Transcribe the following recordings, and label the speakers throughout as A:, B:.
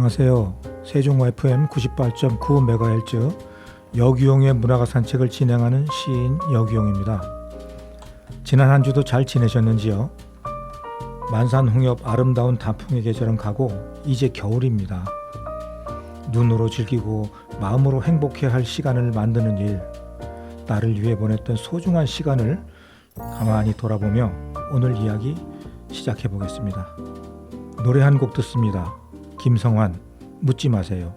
A: 안녕하세요. 세종 FM 98.9MHz 여기용의 문화가 산책을 진행하는 시인 여기용입니다. 지난 한 주도 잘 지내셨는지요? 만산홍엽 아름다운 단풍의 계절은 가고 이제 겨울입니다. 눈으로 즐기고 마음으로 행복해할 시간을 만드는 일, 나를 위해 보냈던 소중한 시간을 가만히 돌아보며 오늘 이야기 시작해 보겠습니다. 노래 한 곡 듣습니다. 김성환, 묻지 마세요.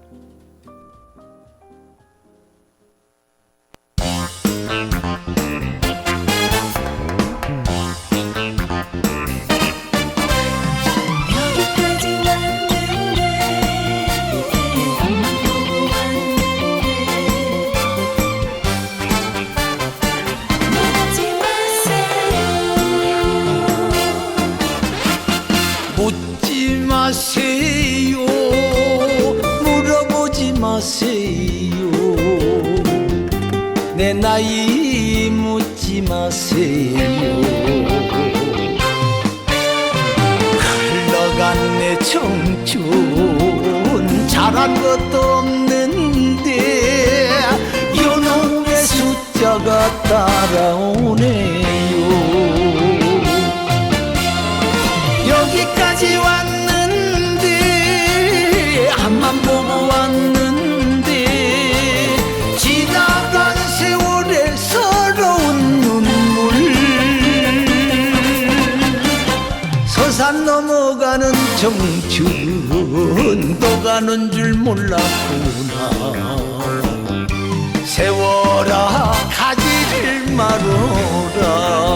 B: 묻지 마세요. 물어보지 마세요. 내 나이 묻지 마세요. 흘러간 내 청춘 잘한 것도 없는데 연홍의 숫자가 따라오네요. 여기까지 왔는데 앞만 보고 왔는데 지나간 세월의 서러운 눈물 서산 넘어가는 청춘 또 가는 줄 몰랐구나. 세월아 가지를 말어라.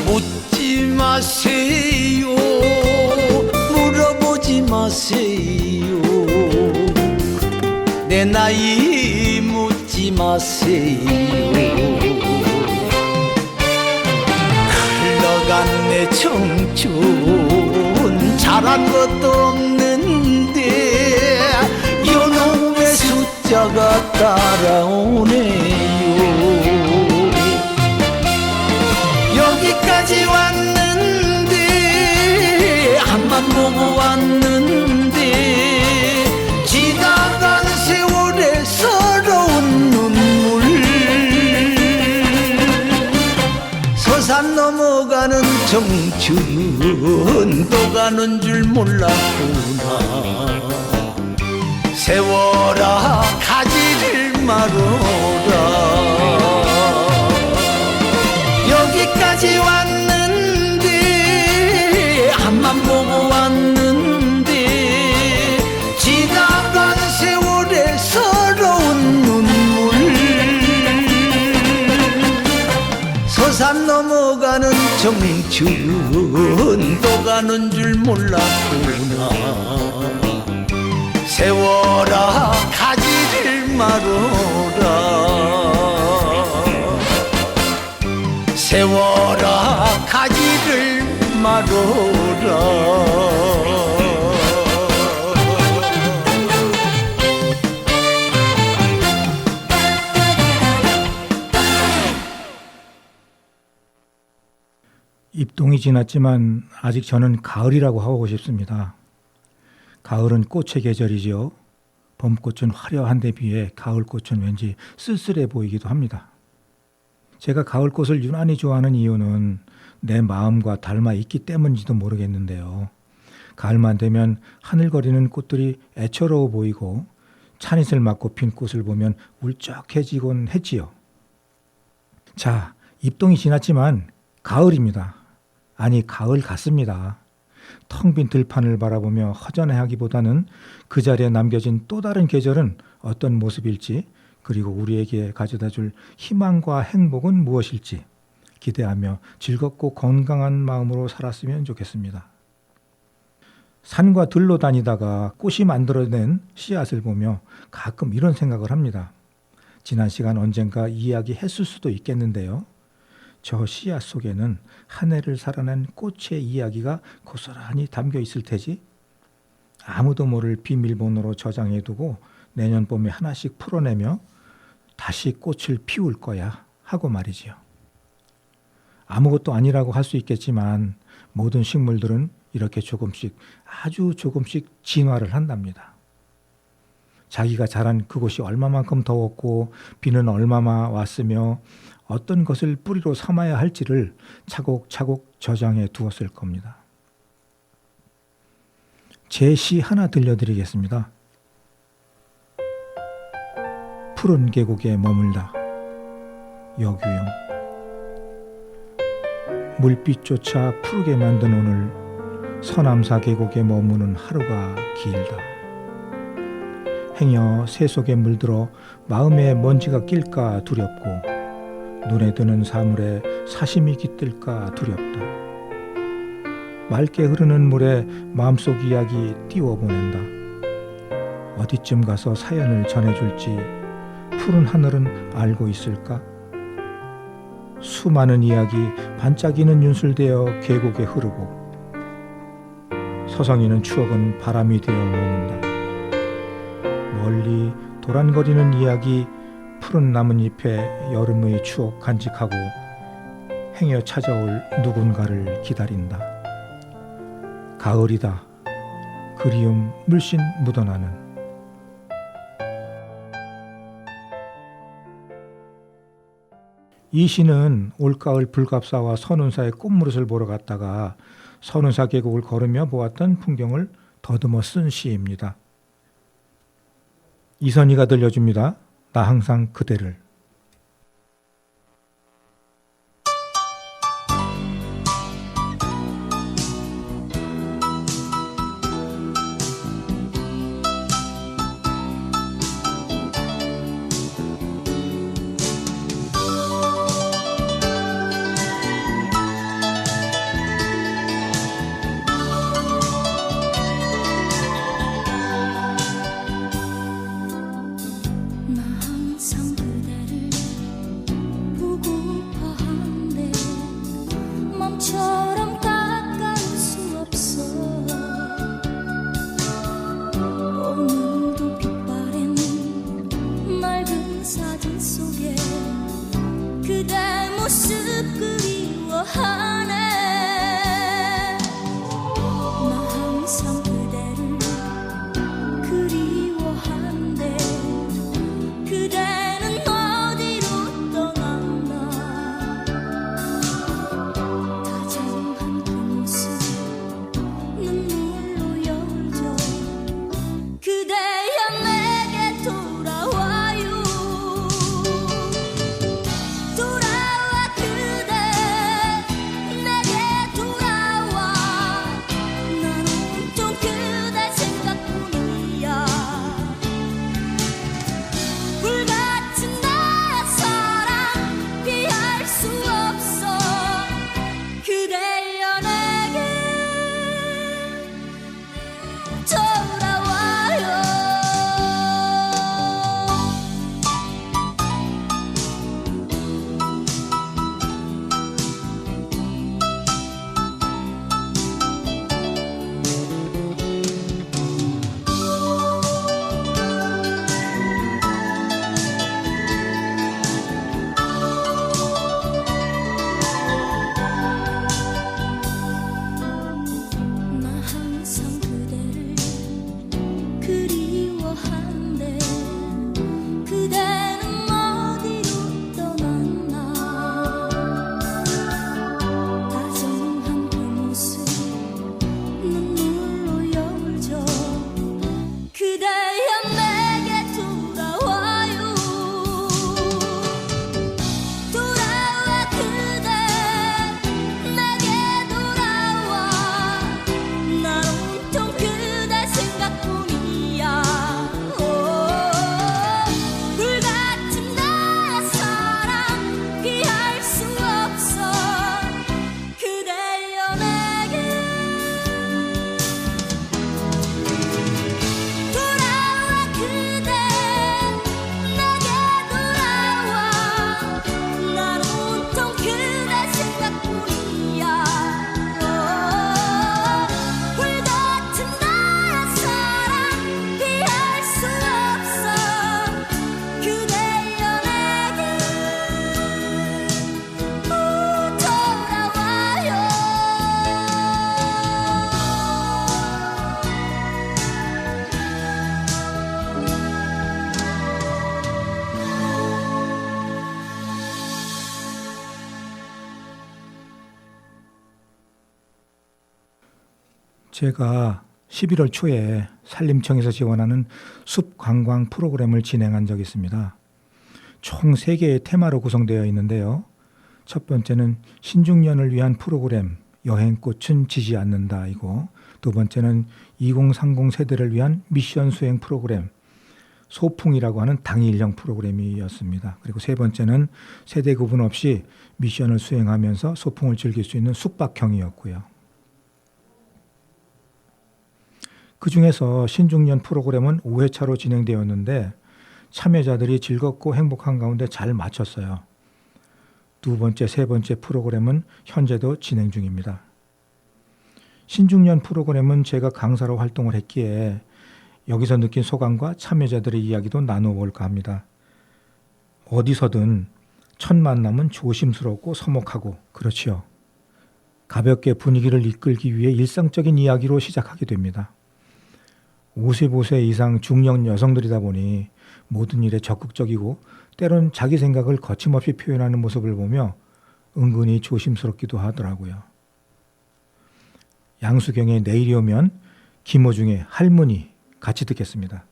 B: 묻지 마세요. 물어보지 마세요. 내 나이 묻지 마세요. 흘러간 내 청춘 잘한 것도 없는데 연홍의 숫자가 따라오네요. 여기까지 왔는데 앞만 보고 왔는데 지나간 세월의 서러운 눈물 서산 넘어가는 청춘 또 가는 줄 몰랐구나. 세월아 가지를 말어라. 여기까지 왔는데 앞만 보고 왔는데 지나간 세월의 서러운 눈물 서산 넘어가는 청춘 또 가는 줄 몰랐구나. 세월아 가지를 말어라. 세월아 가지를 말어라.
A: 입동이 지났지만 아직 저는 가을이라고 하고 싶습니다. 가을은 꽃의 계절이지요. 봄꽃은 화려한데 비해 가을꽃은 왠지 쓸쓸해 보이기도 합니다. 제가 가을꽃을 유난히 좋아하는 이유는 내 마음과 닮아 있기 때문인지도 모르겠는데요. 가을만 되면 하늘거리는 꽃들이 애처로워 보이고 찬이슬 맞고 핀 꽃을 보면 울적해지곤 했지요. 자, 입동이 지났지만 가을입니다. 아니, 가을 같습니다. 텅 빈 들판을 바라보며 허전해하기보다는 그 자리에 남겨진 또 다른 계절은 어떤 모습일지, 그리고 우리에게 가져다줄 희망과 행복은 무엇일지 기대하며 즐겁고 건강한 마음으로 살았으면 좋겠습니다. 산과 들로 다니다가 꽃이 만들어낸 씨앗을 보며 가끔 이런 생각을 합니다. 지난 시간 언젠가 이야기했을 수도 있겠는데요. 저 씨앗 속에는 한 해를 살아낸 꽃의 이야기가 고스란히 담겨 있을 테지. 아무도 모를 비밀번호로 저장해두고 내년 봄에 하나씩 풀어내며 다시 꽃을 피울 거야 하고 말이지요. 아무것도 아니라고 할 수 있겠지만 모든 식물들은 이렇게 조금씩 아주 조금씩 진화를 한답니다. 자기가 자란 그곳이 얼마만큼 더웠고 비는 얼마나 왔으며 어떤 것을 뿌리로 삼아야 할지를 차곡차곡 저장해 두었을 겁니다. 제 시 하나 들려드리겠습니다. 푸른 계곡에 머물다. 여규영. 물빛조차 푸르게 만든 오늘 서남사 계곡에 머무는 하루가 길다. 행여 새 속에 물들어 마음에 먼지가 낄까 두렵고 눈에 드는 사물에 사심이 깃들까 두렵다. 맑게 흐르는 물에 마음속 이야기 띄워보낸다. 어디쯤 가서 사연을 전해줄지 푸른 하늘은 알고 있을까? 수많은 이야기 반짝이는 윤술되어 계곡에 흐르고 서성이는 추억은 바람이 되어 머문다. 멀리 도란거리는 이야기 푸른 나뭇잎에 여름의 추억 간직하고 행여 찾아올 누군가를 기다린다. 가을이다. 그리움 물씬 묻어나는. 이 시는 올가을 불갑사와 선운사의 꽃무릇을 보러 갔다가 선운사 계곡을 걸으며 보았던 풍경을 더듬어 쓴 시입니다. 이선희가 들려줍니다. 나 항상 그대를.
C: 처럼 깎아올 수 없어. 오늘도 빛바랜 맑은 사진 속에 그대 모습 그리워하네. 나 항상 그대를 그리워한대. 그대는 어디로 떠났나. 다정한 그 모습 눈물로 열져. 그대여 내게 돌아와요. 돌아와 그대.
A: 제가 11월 초에 산림청에서 지원하는 숲 관광 프로그램을 진행한 적이 있습니다. 총 3개의 테마로 구성되어 있는데요. 첫 번째는 신중년을 위한 프로그램 여행꽃은 지지 않는다 이고, 두 번째는 2030 세대를 위한 미션 수행 프로그램 소풍이라고 하는 당일형 프로그램이었습니다. 그리고 세 번째는 세대 구분 없이 미션을 수행하면서 소풍을 즐길 수 있는 숙박형이었고요. 그 중에서 신중년 프로그램은 5회차로 진행되었는데 참여자들이 즐겁고 행복한 가운데 잘 마쳤어요. 두 번째, 세 번째 프로그램은 현재도 진행 중입니다. 신중년 프로그램은 제가 강사로 활동을 했기에 여기서 느낀 소감과 참여자들의 이야기도 나눠볼까 합니다. 어디서든 첫 만남은 조심스럽고 서먹하고 그렇지요. 가볍게 분위기를 이끌기 위해 일상적인 이야기로 시작하게 됩니다. 55세 이상 중년 여성들이다 보니 모든 일에 적극적이고 때론 자기 생각을 거침없이 표현하는 모습을 보며 은근히 조심스럽기도 하더라고요. 양수경의 내일이 오면, 김호중의 할머니 같이 듣겠습니다.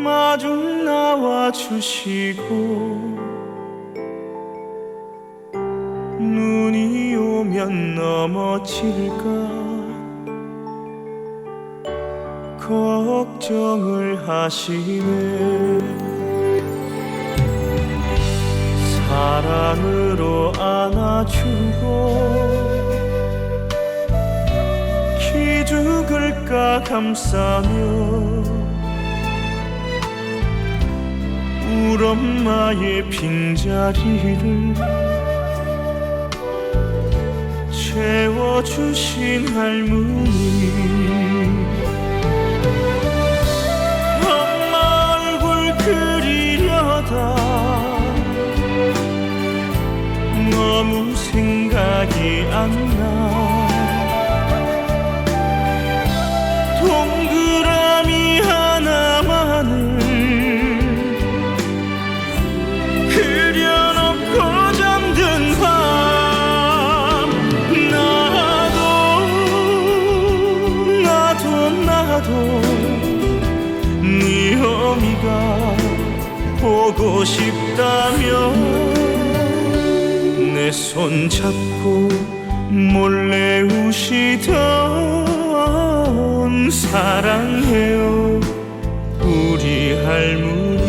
B: 마주 나와 주시고 눈이 오면 넘어질까 걱정을 하시네. 사랑으로 안아주고 기죽을까 감싸며 울 엄마의 빈자리를 채워주신 할머니. 엄마 얼굴 그리려다 너무 생각이 안 나. 동그라미 하나만을 그려놓고 잠든 밤 나도 네 어미가 보고 싶다며 내 손 잡고 몰래 우시던 사랑해요 우리 할머니.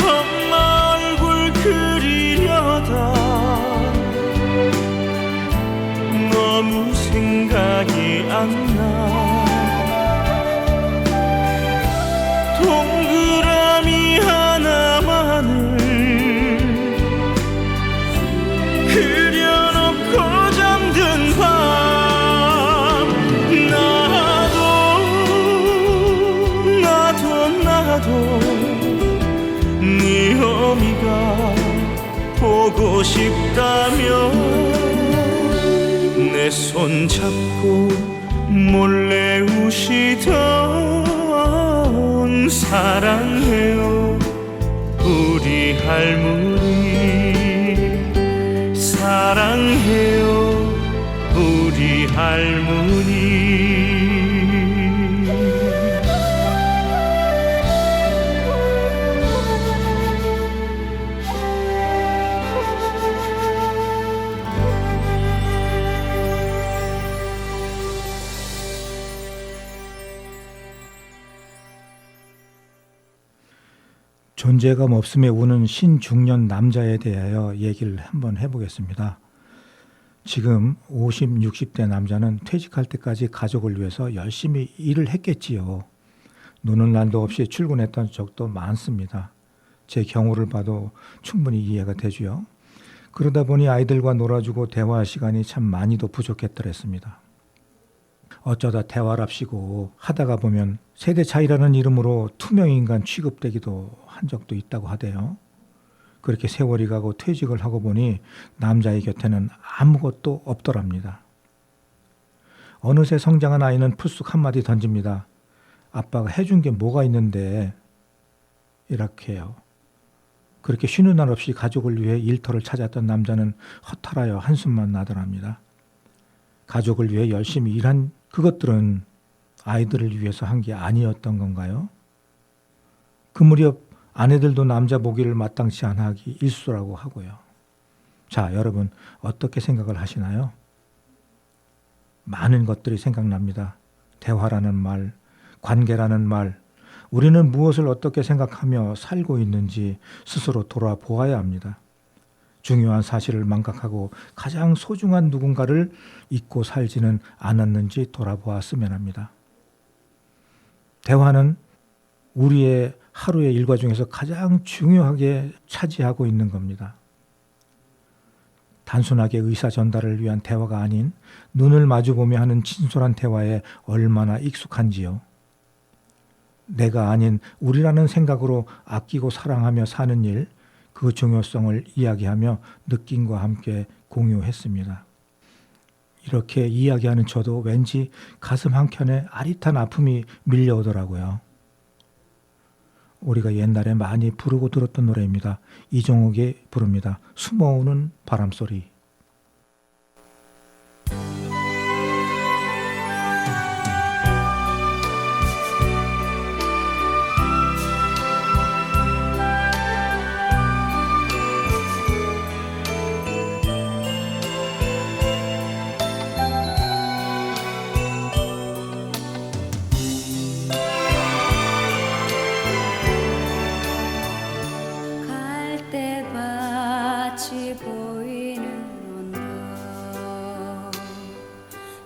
B: 엄마 얼굴 그리려다 너무 생각이 안 나. 동그라미 하나만을 그려놓고 잠든 밤 나도 네 어미가 보고 싶다며 내 손 잡고 몰래 우시던 사랑해요 우리 할머니. 사랑해요 우리 할머니.
A: 존재감 없음에 우는 신중년 남자에 대하여 얘기를 한번 해보겠습니다. 지금 50, 60대 남자는 퇴직할 때까지 가족을 위해서 열심히 일을 했겠지요. 노는 날도 없이 출근했던 적도 많습니다. 제 경우를 봐도 충분히 이해가 되죠. 그러다 보니 아이들과 놀아주고 대화할 시간이 참 많이도 부족했더랬습니다. 어쩌다 대화랍시고 하다가 보면 세대 차이라는 이름으로 투명인간 취급되기도 한 적도 있다고 하대요. 그렇게 세월이 가고 퇴직을 하고 보니 남자의 곁에는 아무것도 없더랍니다. 어느새 성장한 아이는 푸쑥 한마디 던집니다. 아빠가 해준 게 뭐가 있는데 이렇게 해요. 그렇게 쉬는 날 없이 가족을 위해 일터를 찾았던 남자는 허탈하여 한숨만 나더랍니다. 가족을 위해 열심히 일한 그것들은 아이들을 위해서 한 게 아니었던 건가요? 그 무렵 아내들도 남자 보기를 마땅치 않아 하기 일수라고 하고요. 자, 여러분 어떻게 생각을 하시나요? 많은 것들이 생각납니다. 대화라는 말, 관계라는 말, 우리는 무엇을 어떻게 생각하며 살고 있는지 스스로 돌아보아야 합니다. 중요한 사실을 망각하고 가장 소중한 누군가를 잊고 살지는 않았는지 돌아보았으면 합니다. 대화는 우리의 하루의 일과 중에서 가장 중요하게 차지하고 있는 겁니다. 단순하게 의사 전달을 위한 대화가 아닌 눈을 마주보며 하는 진솔한 대화에 얼마나 익숙한지요. 내가 아닌 우리라는 생각으로 아끼고 사랑하며 사는 일, 그 중요성을 이야기하며 느낌과 함께 공유했습니다. 이렇게 이야기하는 저도 왠지 가슴 한켠에 아릿한 아픔이 밀려오더라고요. 우리가 옛날에 많이 부르고 들었던 노래입니다. 이종욱이 부릅니다. 숨어오는 바람소리.
C: 갈대밭이 보이는 언덕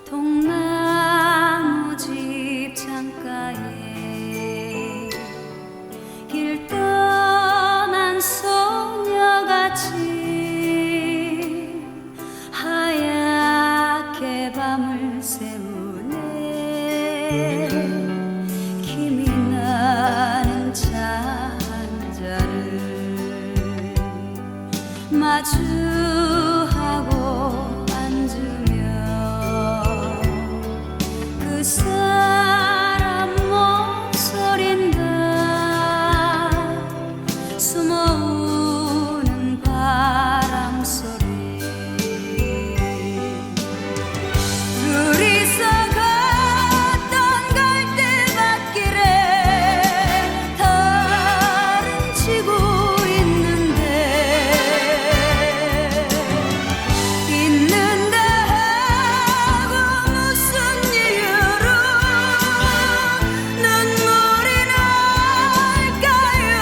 C: 동나무 집 창가에 길 떠난 소녀같이 하얗게 밤을 새우네. 김이 나는 차 한 잔을 마주하고 앉으며 그 사람 목소린가 숨어오는 바람소리. 둘이서 걷던 갈대밭길에 달은 치고 있는데 하고 무슨 이유로 눈물이 날까요?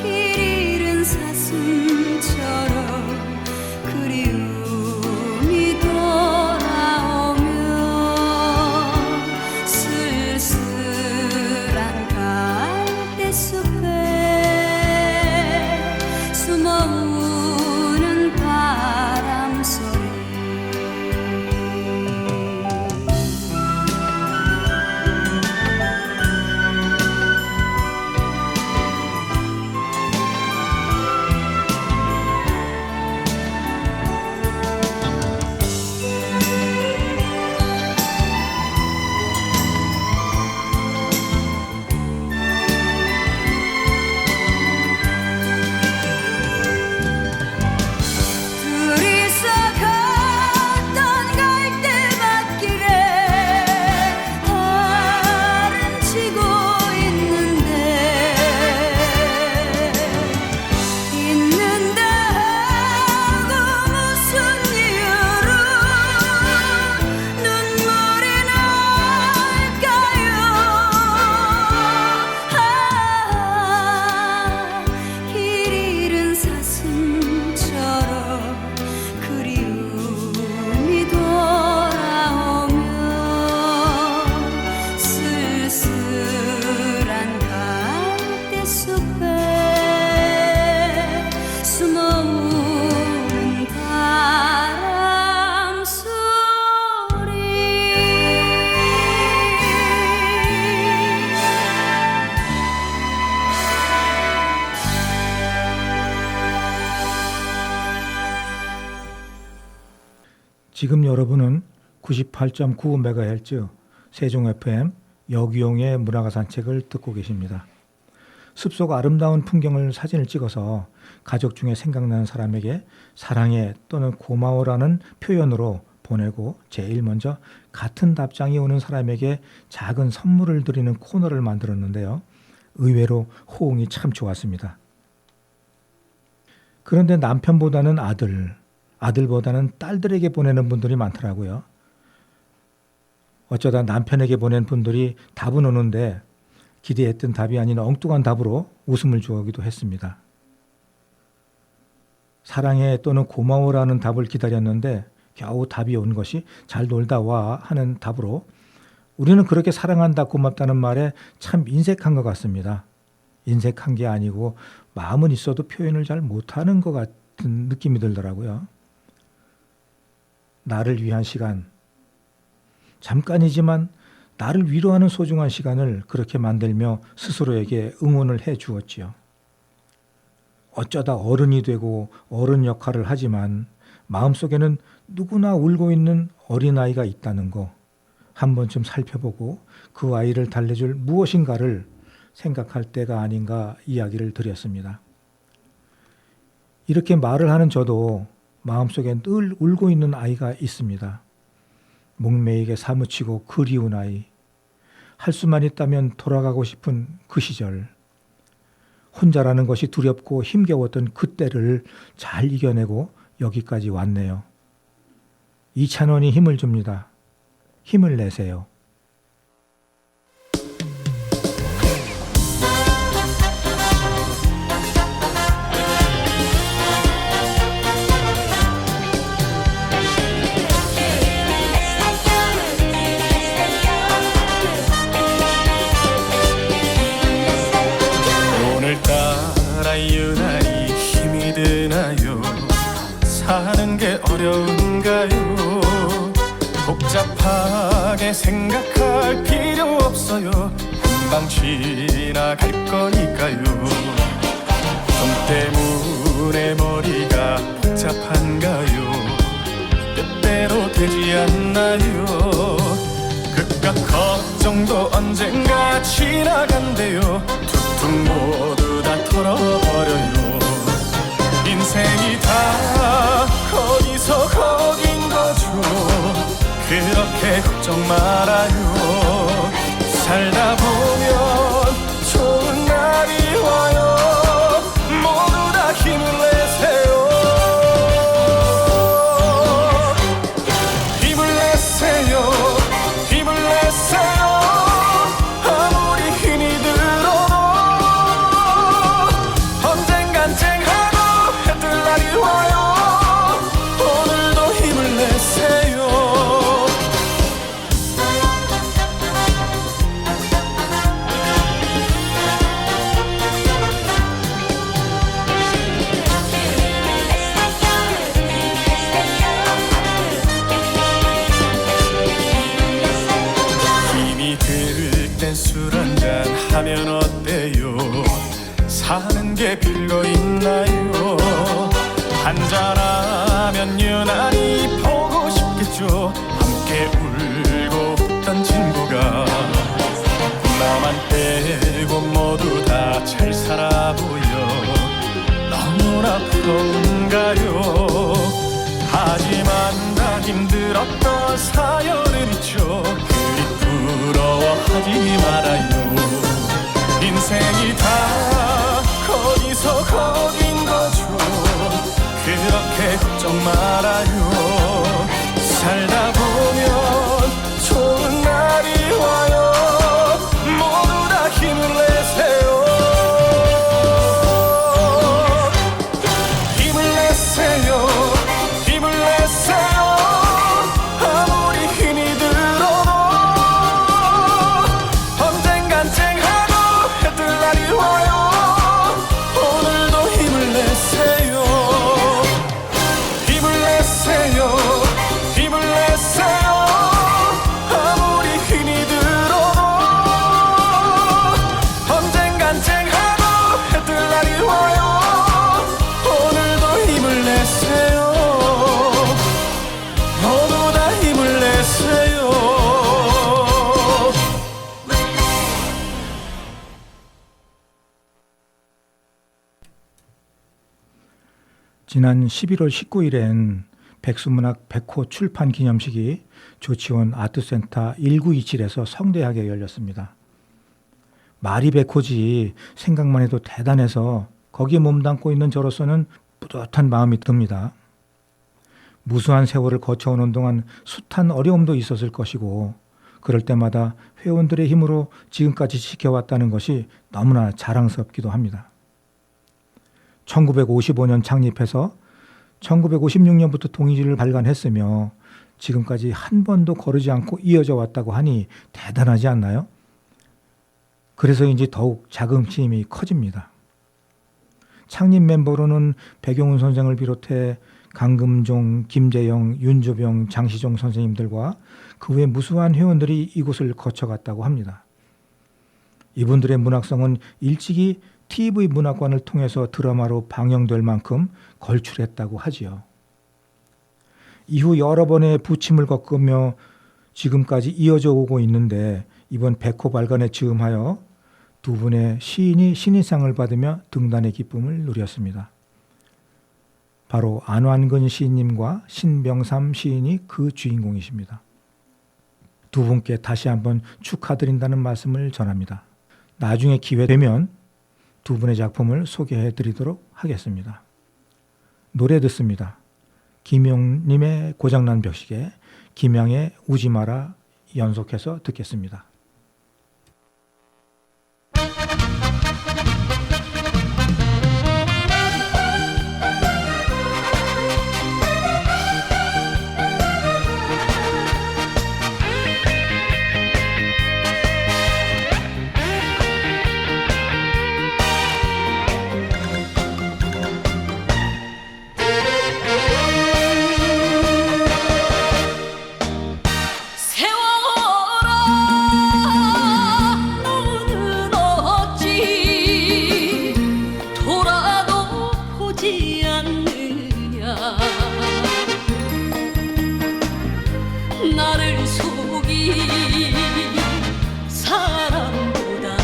C: 길 잃은 사슴처럼 그리움이 돌아오며 쓸쓸한 갈대숲에 숨어오는 바람소리. 둘이서 걷던 갈대밭길에 달은 치고 있는데 하고 무슨 이유로 눈물이 날까요? 길 잃은 사슴처럼 그리움이 돌아오며 쓸쓸한 갈대숲에 숨어오는
A: 지금 여러분은 98.9MHz 세종 FM 여기용의 문화가 산책을 듣고 계십니다. 숲속 아름다운 풍경을 사진을 찍어서 가족 중에 생각나는 사람에게 사랑해 또는 고마워라는 표현으로 보내고 제일 먼저 같은 답장이 오는 사람에게 작은 선물을 드리는 코너를 만들었는데요. 의외로 호응이 참 좋았습니다. 그런데 남편보다는 아들보다는 딸들에게 보내는 분들이 많더라고요. 어쩌다 남편에게 보낸 분들이 답은 오는데 기대했던 답이 아닌 엉뚱한 답으로 웃음을 주기도 했습니다. 사랑해 또는 고마워라는 답을 기다렸는데 겨우 답이 온 것이 잘 놀다 와 하는 답으로 우리는 그렇게 사랑한다 고맙다는 말에 참 인색한 것 같습니다. 인색한 게 아니고 마음은 있어도 표현을 잘 못하는 것 같은 느낌이 들더라고요. 나를 위한 시간, 잠깐이지만 나를 위로하는 소중한 시간을 그렇게 만들며 스스로에게 응원을 해 주었지요. 어쩌다 어른이 되고 어른 역할을 하지만 마음속에는 누구나 울고 있는 어린아이가 있다는 거, 한 번쯤 살펴보고 그 아이를 달래줄 무엇인가를 생각할 때가 아닌가 이야기를 드렸습니다. 이렇게 말을 하는 저도 마음속에 늘 울고 있는 아이가 있습니다. 목매이게 사무치고 그리운 아이, 할 수만 있다면 돌아가고 싶은 그 시절, 혼자라는 것이 두렵고 힘겨웠던 그때를 잘 이겨내고 여기까지 왔네요. 이찬원이 힘을 줍니다. 힘을 내세요.
B: 오늘따라 유난히 힘이 드나요? 사는 게 어려운가요? 복잡하게 생각할 필요 없어요. 금방 지나갈 거니까요. 돈 때문에 머리가 복잡한가요? 뜻대로 되지 않나요? 그깟 걱정도 언젠가 지나간대요. 툭툭 모두 다 털어버려요. 인생이 다 거기서 거긴 거죠. 그렇게 걱정 말아요. 살다 보면 좋은 날이 와요. 모두 다 힘을 내세요. 힘을 내세요. 힘을 내세요. 아무리 힘이 들어도 언젠간 쨍하고 해뜰 날이 와요. 오늘도 힘을 내세요. 힘이 들 땐 술 한잔 하면 어때요? 사는 게 별거 있나요? 한잔하면 유난히 보고 싶겠죠. 함께 울고 웃던 친구가 나만 빼고 모두 다 잘 살아 보여. 너무나 부러운가요? 하지만 나 힘들었던 사연은 있죠. 그리 부러워하지 말아요. 인생이 다 거기서 거긴 거죠. 그렇게 걱정 말아요. 살다 보면 좋은 날이 와요. 모두 다 힘을 내세요. 힘을 내세요. 힘을 내세요. 아무리 힘이 들어도 언젠간 쨍하고 해뜰 날이 와요. 오늘도 힘을 내세요. 힘을 내세요. 힘을 내세요. 아무리 힘이 들어도 언젠간 쨍하고 해뜰 날이 와요. 오늘도 힘을 내세요. 모두 다 힘을 내세요.
A: 지난 11월 19일엔 백수문학 100호 출판 기념식이 조치원 아트센터 1927에서 성대하게 열렸습니다. 말이 100호지 생각만 해도 대단해서 거기에 몸담고 있는 저로서는 뿌듯한 마음이 듭니다. 무수한 세월을 거쳐오는 동안 숱한 어려움도 있었을 것이고 그럴 때마다 회원들의 힘으로 지금까지 지켜왔다는 것이 너무나 자랑스럽기도 합니다. 1955년 창립해서 1956년부터 동의지를 발간했으며 지금까지 한 번도 거르지 않고 이어져 왔다고 하니 대단하지 않나요? 그래서인지 더욱 자긍심이 커집니다. 창립 멤버로는 백용훈 선생을 비롯해 강금종, 김재영, 윤조병, 장시종 선생님들과 그 외 무수한 회원들이 이곳을 거쳐갔다고 합니다. 이분들의 문학성은 일찍이 TV 문학관을 통해서 드라마로 방영될 만큼 걸출했다고 하지요. 이후 여러 번의 부침을 겪으며 지금까지 이어져 오고 있는데 이번 백호 발간에 즈음하여 두 분의 시인이 신인상을 받으며 등단의 기쁨을 누렸습니다. 바로 안완근 시인님과 신병삼 시인이 그 주인공이십니다. 두 분께 다시 한번 축하드린다는 말씀을 전합니다. 나중에 기회 되면 두 분의 작품을 소개해 드리도록 하겠습니다. 노래 듣습니다. 김용님의 고장난 벽시계, 김양의 우지 마라 연속해서 듣겠습니다.
C: 세월아 너는 어찌 돌아도 보지 않느냐 나를 속이 사람보다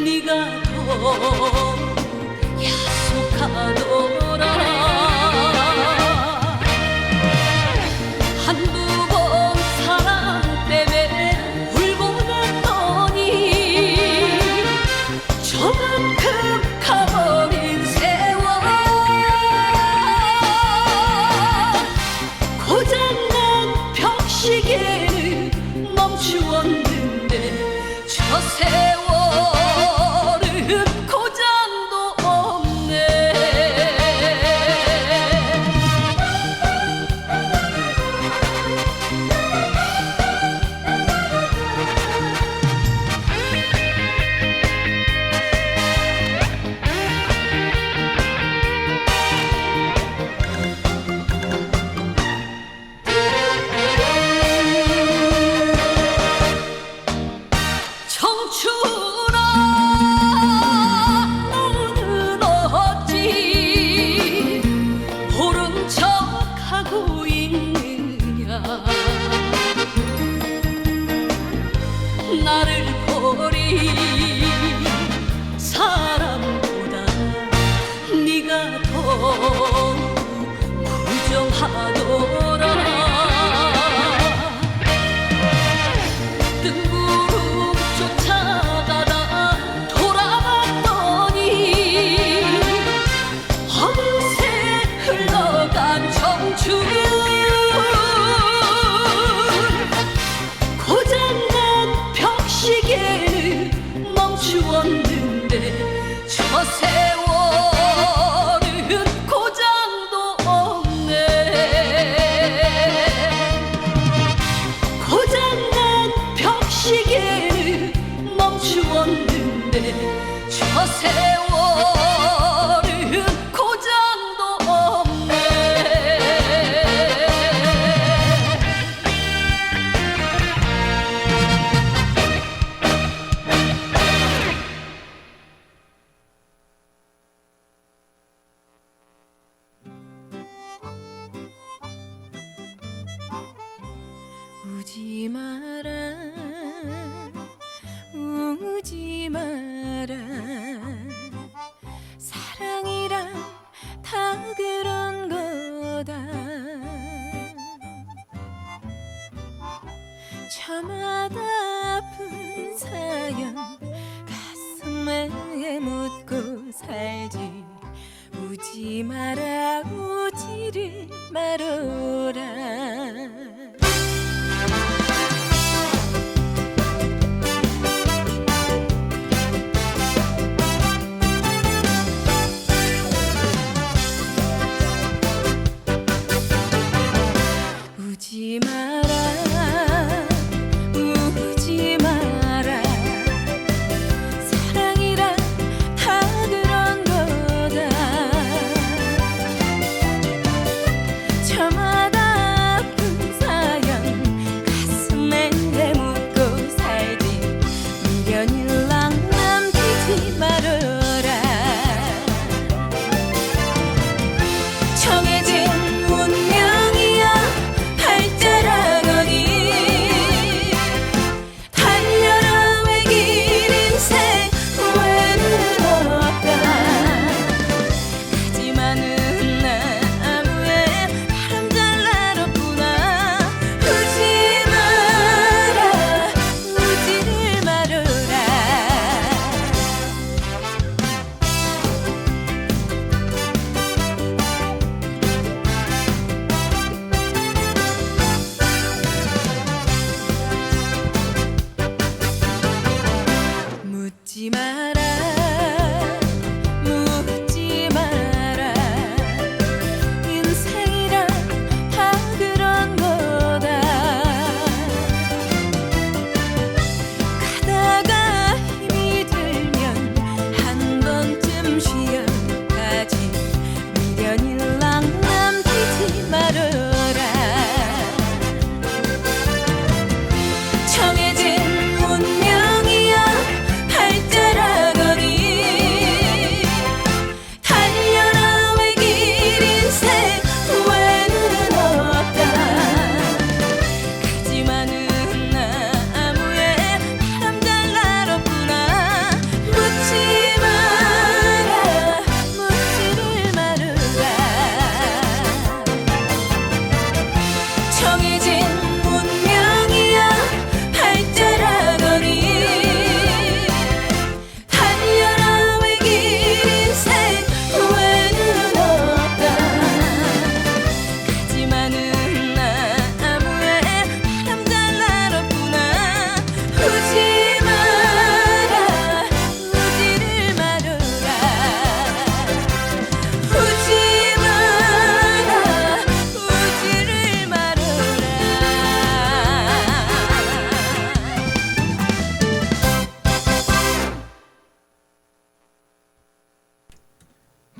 C: 네가 더 야속하더라 한두 번 사랑 때문에 울고 났더니 저만큼 가버린 세월 고장난 벽시계는 멈추었는데 저 세월은 고장도 없네 청춘아 너는 어찌 모른 척하고 있느냐 나를 버린 사람보다 네가 더 부정하더라 뜬구름 쫓아가다 돌아봤더니 어느새 흘러간 청춘 고장난 벽시계는 멈추었는데 저 세월은 고장도 없네 고장난 벽시계는 멈추었는데 저 세월은 고장도 없네 우지 마라 우지 마라 사랑이란 다 그런 거다 저마다 아픈 사연 가슴에 묻고 살지 우지 마라 우지를 말어라 우지 마라 우지 마라 사랑이란 다 그런 거다 저마다 아픈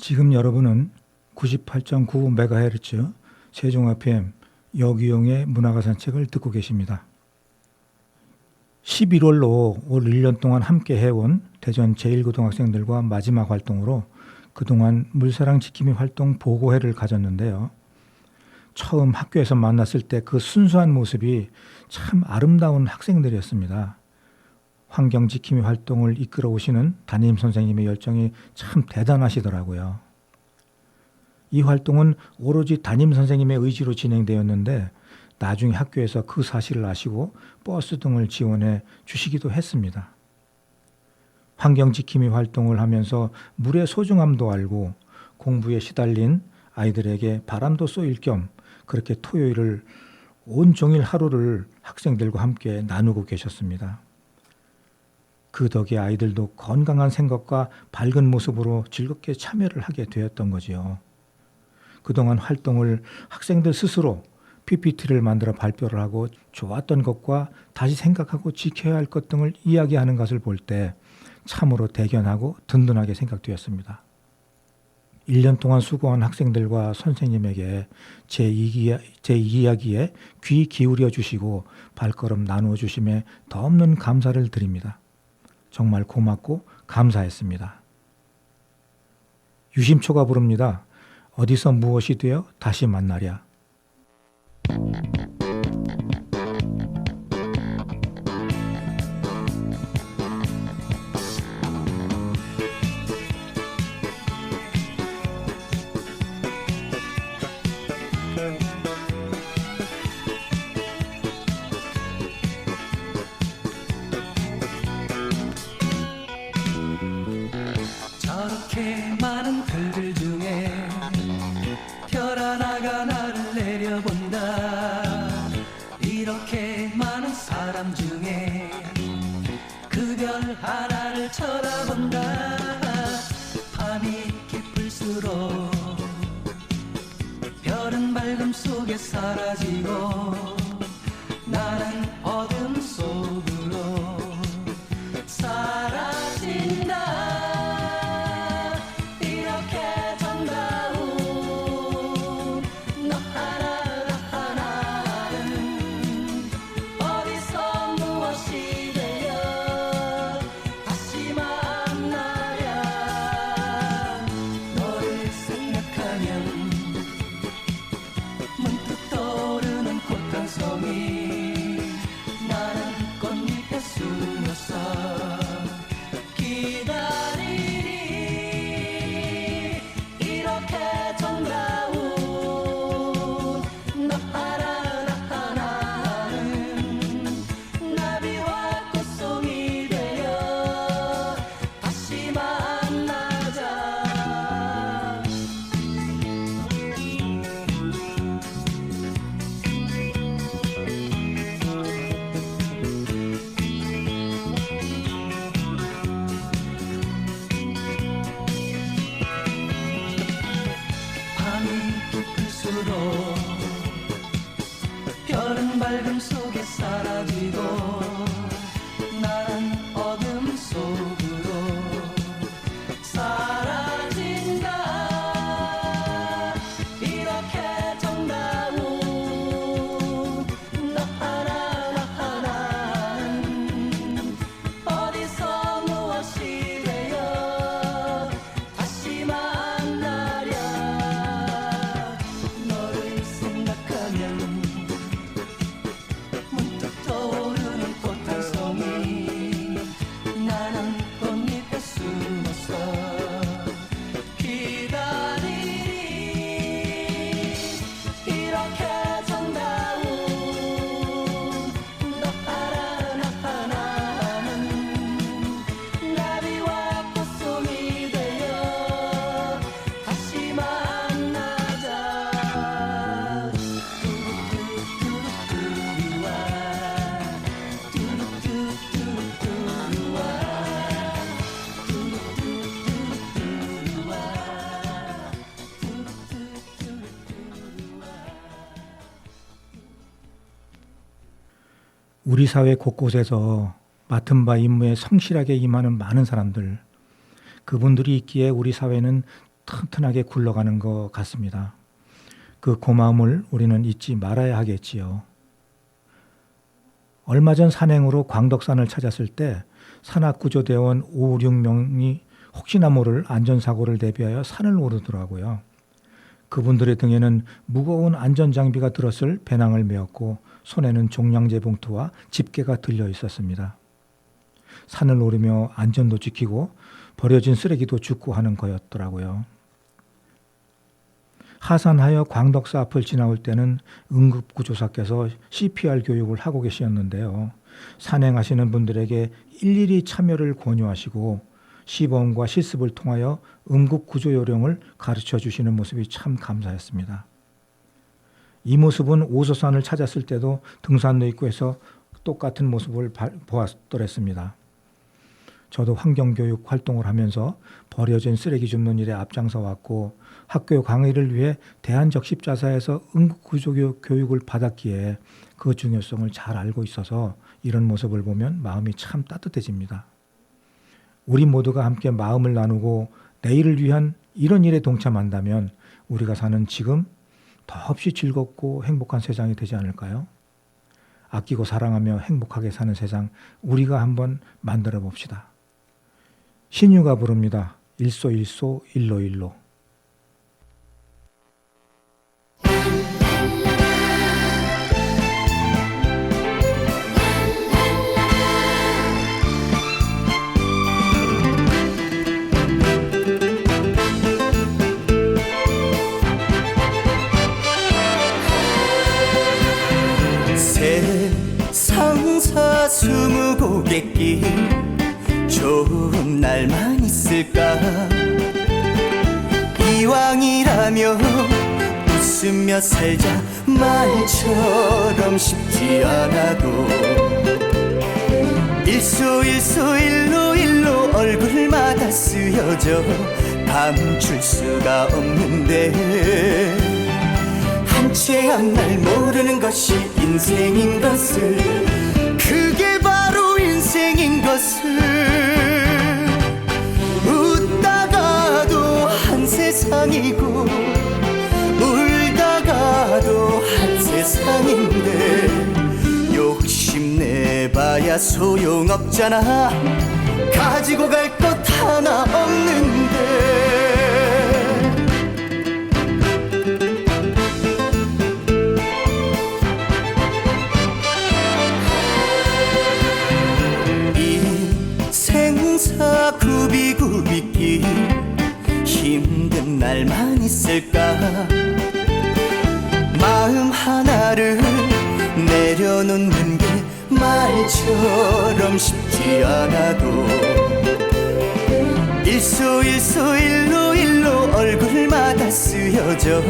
A: 지금 여러분은 98.9MHz 세종 FM 여기용의 문화가 산책을 듣고 계십니다. 11월로 올 1년 동안 함께 해온 대전 제1고등학생들과 마지막 활동으로 그동안 물사랑 지킴이 활동 보고회를 가졌는데요. 처음 학교에서 만났을 때 그 순수한 모습이 참 아름다운 학생들이었습니다. 환경 지킴이 활동을 이끌어 오시는 담임 선생님의 열정이 참 대단하시더라고요. 이 활동은 오로지 담임 선생님의 의지로 진행되었는데 나중에 학교에서 그 사실을 아시고 버스 등을 지원해 주시기도 했습니다. 환경 지킴이 활동을 하면서 물의 소중함도 알고 공부에 시달린 아이들에게 바람도 쏘일 겸 그렇게 토요일을 온종일 하루를 학생들과 함께 나누고 계셨습니다. 그 덕에 아이들도 건강한 생각과 밝은 모습으로 즐겁게 참여를 하게 되었던 거지요. 그동안 활동을 학생들 스스로 PPT를 만들어 발표를 하고 좋았던 것과 다시 생각하고 지켜야 할 것 등을 이야기하는 것을 볼 때 참으로 대견하고 든든하게 생각되었습니다. 1년 동안 수고한 학생들과 선생님에게 제 이야기에 귀 기울여 주시고 발걸음 나누어 주심에 더없는 감사를 드립니다. 정말 고맙고 감사했습니다. 유심초가 부릅니다. 어디서 무엇이 되어 다시 만나랴.
B: 저렇게 많은 글들 중에 별 하나가 나를 내려본다. 이렇게 많은 사람 중에 그 별 하나를 쳐다본다. 밤이 깊을수록 별은 밝음 속에 사라지고 나는 어둠 속으로 사라진다. 나는 꽃잎에 숨어서 기다리리. 이렇게 정다운 너 하나하나는 나비와 꽃송이 되어 다시 만나자. 별은 밝음 속에 사라지고 나는 어둠 속으로 사라진다. 이렇게 정다운 너 하나하나는 어디서 무엇이 되어 다시 만나랴. 너를 생각하면 문득 떠오르는 꽃 한 송이. 나는 꽃잎에 숨어서 기다리리. 이렇게 정다운 너 하나하나는 나비와 꽃송이 되어 다시 만나자.
A: 우리 사회 곳곳에서 맡은 바 임무에 성실하게 임하는 많은 사람들, 그분들이 있기에 우리 사회는 튼튼하게 굴러가는 것 같습니다. 그 고마움을 우리는 잊지 말아야 하겠지요. 얼마 전 산행으로 광덕산을 찾았을 때 산악구조대원 5, 6명이 혹시나 모를 안전사고를 대비하여 산을 오르더라고요. 그분들의 등에는 무거운 안전장비가 들었을 배낭을 메었고 손에는 종량제 봉투와 집게가 들려 있었습니다. 산을 오르며 안전도 지키고 버려진 쓰레기도 줍고 하는 거였더라고요. 하산하여 광덕사 앞을 지나올 때는 응급구조사께서 CPR 교육을 하고 계셨는데요. 산행하시는 분들에게 일일이 참여를 권유하시고 시범과 실습을 통하여 응급구조 요령을 가르쳐 주시는 모습이 참 감사했습니다. 이 모습은 오소산을 찾았을 때도 등산로 입구에서 똑같은 모습을 보았더랬습니다. 저도 환경교육 활동을 하면서 버려진 쓰레기 줍는 일에 앞장서 왔고 학교 강의를 위해 대한적십자사에서 응급구조 교육을 받았기에 그 중요성을 잘 알고 있어서 이런 모습을 보면 마음이 참 따뜻해집니다. 우리 모두가 함께 마음을 나누고 내일을 위한 이런 일에 동참한다면 우리가 사는 지금 더없이 즐겁고 행복한 세상이 되지 않을까요? 아끼고 사랑하며 행복하게 사는 세상 우리가 한번 만들어 봅시다. 신유가 부릅니다. 일소일소 일로일로.
B: 세상사 스무고갯길 좋은 날만 있을까 이왕이라면 웃으며 살자 말처럼 쉽지 않아도 일소일소 일로일로 얼굴마다 쓰여져 감출 수가 없는데 한 채 한 날 모르는 것이 인생인 것을 그게 바로 인생인 것을 웃다가도 한 세상이고 울다가도 한 세상인데 욕심내봐야 소용없잖아 가지고 갈 것 하나 없는데 굽이굽이길 힘든 날만 있을까 마음 하나를 내려놓는 게 말처럼 쉽지 않아도 일소일소 일로일로 얼굴마다 쓰여져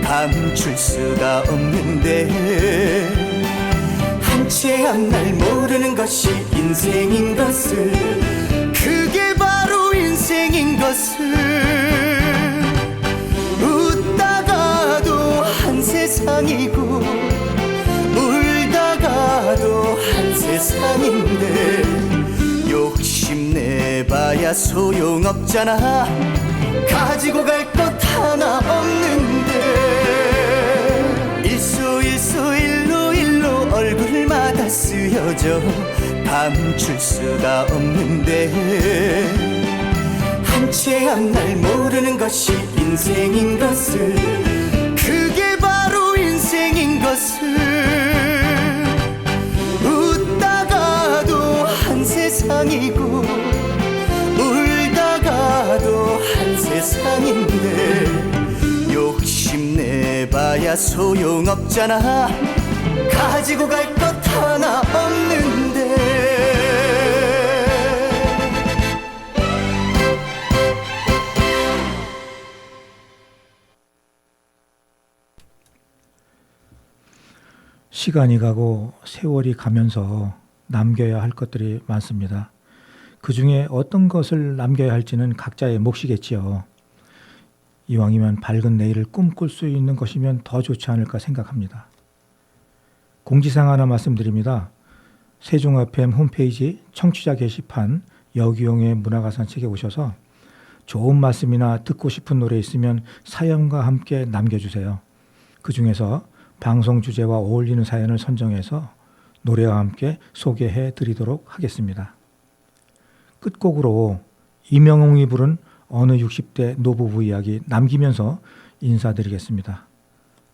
B: 감출 수가 없는데 한 채 한 날 모르는 것이 인생인 것을 그게 바로 인생인 것을 웃다가도 한 세상이고 울다가도 한 세상인데 욕심내봐야 소용없잖아 가지고 갈 것 하나 없는데 일소일소 일로일로 얼굴마다 쓰여져 감출 수가 없는데 한 채 한 날 모르는 것이 인생인 것을 그게 바로 인생인 것을 웃다가도 한 세상이고 울다가도 한 세상인데 욕심내봐야 소용없잖아 가지고 갈 것 하나 없는데
A: 시간이 가고 세월이 가면서 남겨야 할 것들이 많습니다. 그 중에 어떤 것을 남겨야 할지는 각자의 몫이겠지요. 이왕이면 밝은 내일을 꿈꿀 수 있는 것이면 더 좋지 않을까 생각합니다. 공지사항 하나 말씀드립니다. 세종 FM 홈페이지 청취자 게시판 여기용의 문화가산 책에 오셔서 좋은 말씀이나 듣고 싶은 노래 있으면 사연과 함께 남겨주세요. 그 중에서 방송 주제와 어울리는 사연을 선정해서 노래와 함께 소개해 드리도록 하겠습니다. 끝곡으로 이명웅이 부른 어느 60대 노부부 이야기 남기면서 인사드리겠습니다.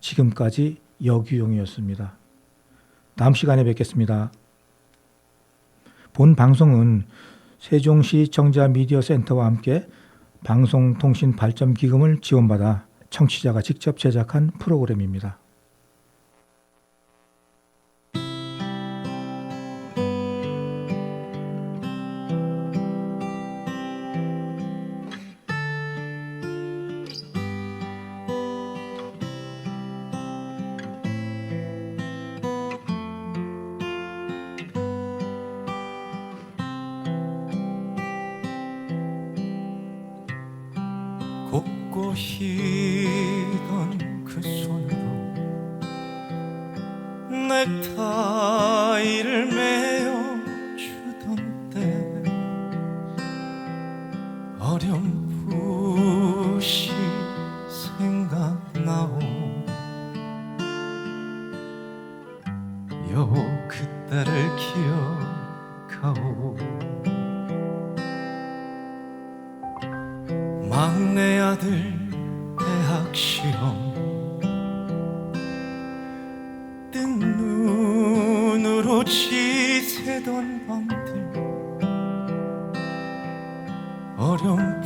A: 지금까지 여규용이었습니다. 다음 시간에 뵙겠습니다. 본 방송은 세종시 청자미디어센터와 함께 방송통신발전기금을 지원받아 청취자가 직접 제작한 프로그램입니다.
B: 곱고 희던 그 손으로 넥타이를 메어주던 때 어렴풋이 생각나오. 여보 그때를 기억하오. 막내 아들 대학 시험 뜬 눈으로 지새던 밤들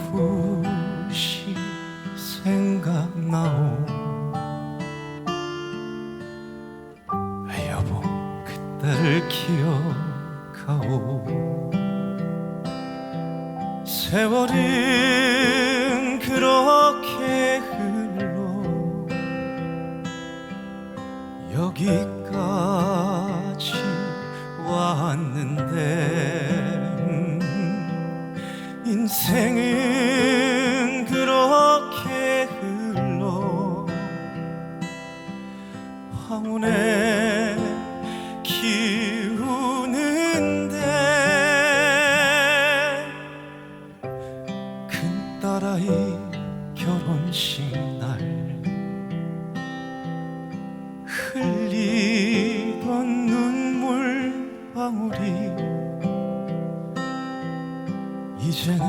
B: 어렴풋이 생각나오. 여보 그때를 기억하오. 세월은 그렇게 흘러 여기까지 왔는데 인생은 그렇게 흘러 황혼에 기우는데 큰딸아이 결혼식 날 흘리던 눈물 방울이 이제는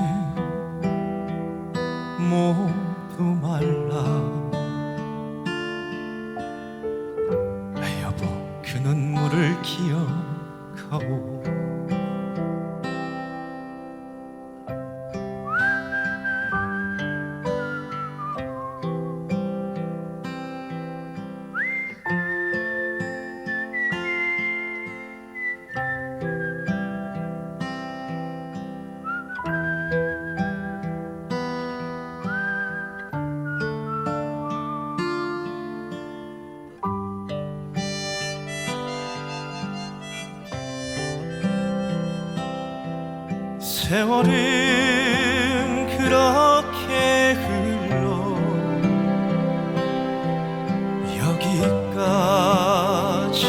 B: 모두 말라. 여보 그 눈물을 기억하오. 세월은 그렇게 흘러 여기까지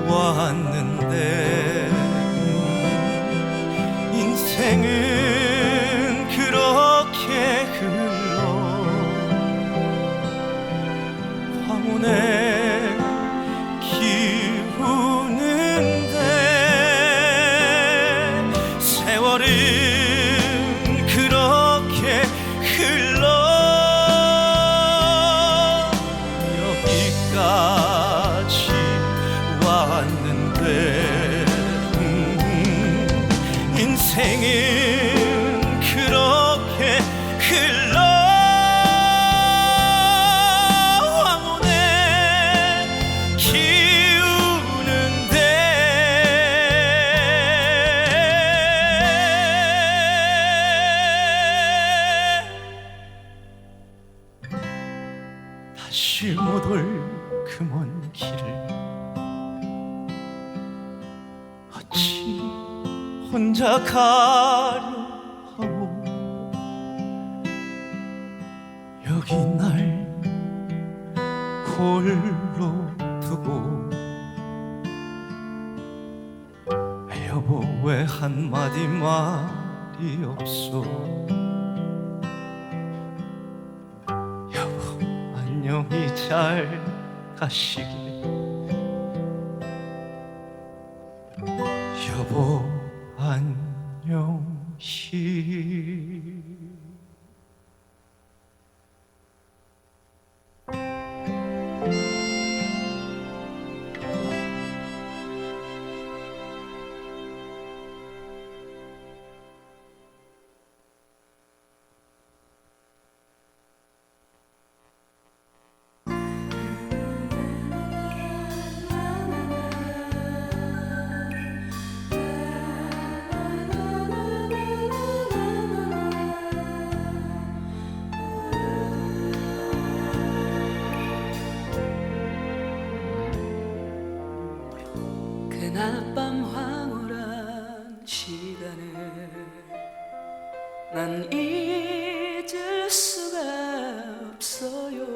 B: 왔는데 인생은 그렇게 흘러 황혼에 기우는데 세월은 그렇게 흘러 여기까지 왔는데 인생은 그렇게 흘러 황혼에 기우는데 다시 못 올 그 먼 길을 어찌 혼자 가려 하오. 여기 날 홀로 두고 여보 왜 한마디 말이 없어. 안녕히 잘 가시길. 여보 안녕히.
C: 그날 밤 황홀한 시간을 난 잊을 수가 없어요.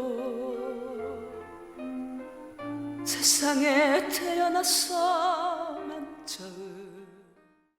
C: 세상에 태어나서 난 처음